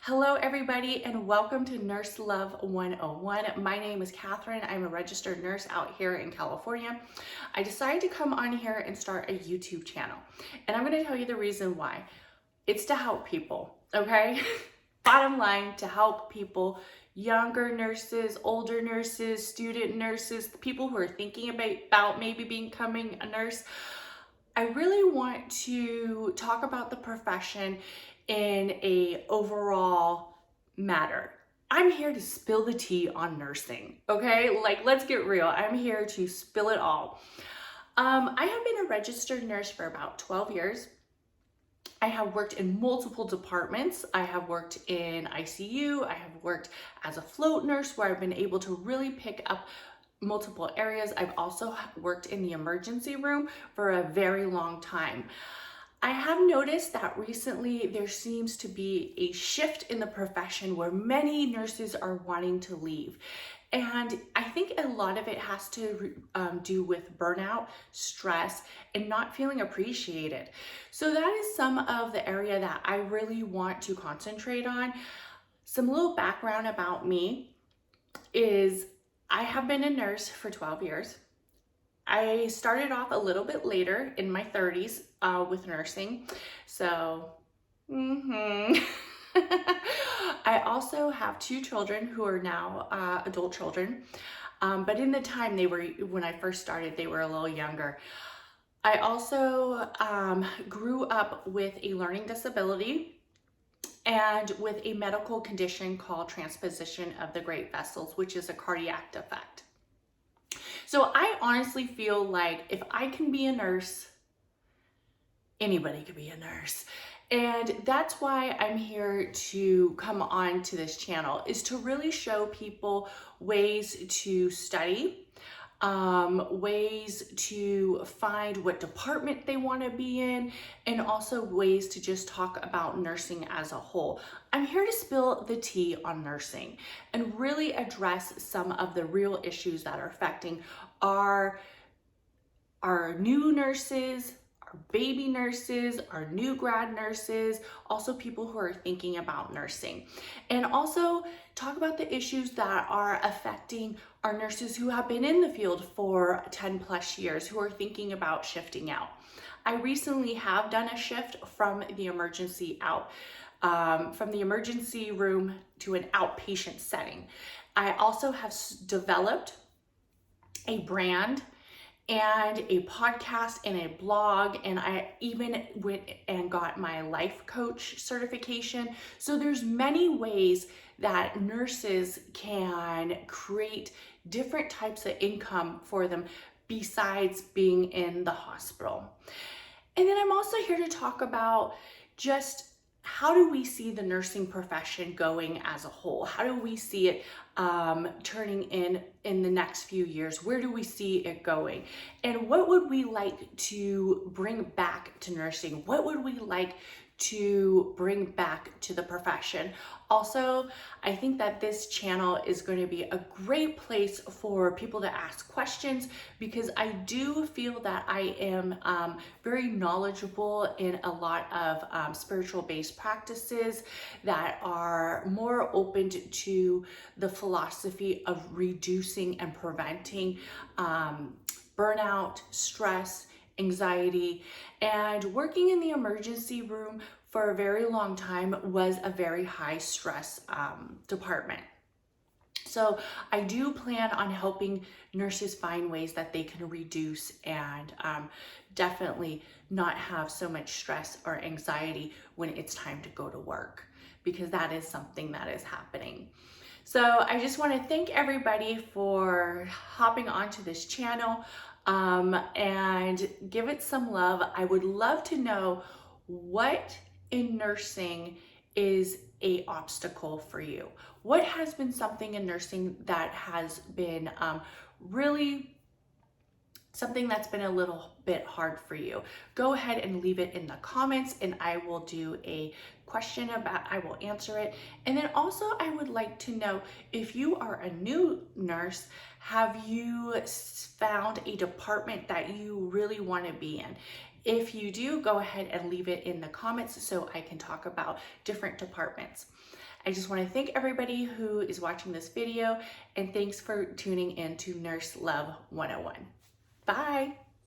Hello everybody and welcome to Nurse Love 101. My name is Katherine. I'm a registered nurse out here in California. I decided to come on here and start a YouTube channel. And I'm going to tell you the reason why. It's to help people, okay? Bottom line, to help people, younger nurses, older nurses, student nurses, people who are thinking about maybe becoming a nurse. I really want to talk about the profession in a overall matter. I'm here to spill the tea on nursing, okay? Like, let's get real. I'm here to spill it all. I have been a registered nurse for about 12 years. I have worked in multiple departments. I have worked in ICU. I have worked as a float nurse where I've been able to really pick up multiple areas. I've also worked in the emergency room for a very long time. I have noticed that recently there seems to be a shift in the profession where many nurses are wanting to leave. And I think a lot of it has to do with burnout, stress, and not feeling appreciated. So that is some of the area that I really want to concentrate on. Some little background about me is I have been a nurse for 12 years. I started off a little bit later in my 30s with nursing. So, I also have two children who are now adult children. But in the time when I first started, they were a little younger. I also grew up with a learning disability and with a medical condition called transposition of the great vessels, which is a cardiac defect. So I honestly feel like if I can be a nurse, anybody could be a nurse. And that's why I'm here to come on to this channel, is to really show people ways to study, ways to find what department they want to be in, and also ways to just talk about nursing as a whole. I'm here to spill the tea on nursing and really address some of the real issues that are affecting our new nurses, our baby nurses, our new grad nurses, also people who are thinking about nursing. And also talk about the issues that are affecting our nurses who have been in the field for 10 plus years, who are thinking about shifting out. I recently have done a shift from the emergency room to an outpatient setting. I also have developed a brand and a podcast and a blog, and I even went and got my life coach certification. So there's many ways that nurses can create different types of income for them besides being in the hospital. And then I'm also here to talk about just how do we see the nursing profession going as a whole? How do we see it turning in the next few years? Where do we see it going? And what would we like to bring back to nursing? What would we like to bring back to the profession? Also, I think that this channel is going to be a great place for people to ask questions, because I do feel that I am very knowledgeable in a lot of spiritual-based practices that are more open to the philosophy of reducing and preventing burnout, stress, anxiety. And working in the emergency room for a very long time was a very high stress department. So I do plan on helping nurses find ways that they can reduce and definitely not have so much stress or anxiety when it's time to go to work, because that is something that is happening. So I just want to thank everybody for hopping onto this channel and give it some love. I would love to know what in nursing is an obstacle for you. What has been something in nursing that has been really something that's been a little bit hard for you? Go ahead and leave it in the comments and I will do a question I will answer it. And then also I would like to know, if you are a new nurse, have you found a department that you really want to be in? If you do, go ahead and leave it in the comments so I can talk about different departments. I just want to thank everybody who is watching this video, and thanks for tuning in to Nurse Love 101. Bye.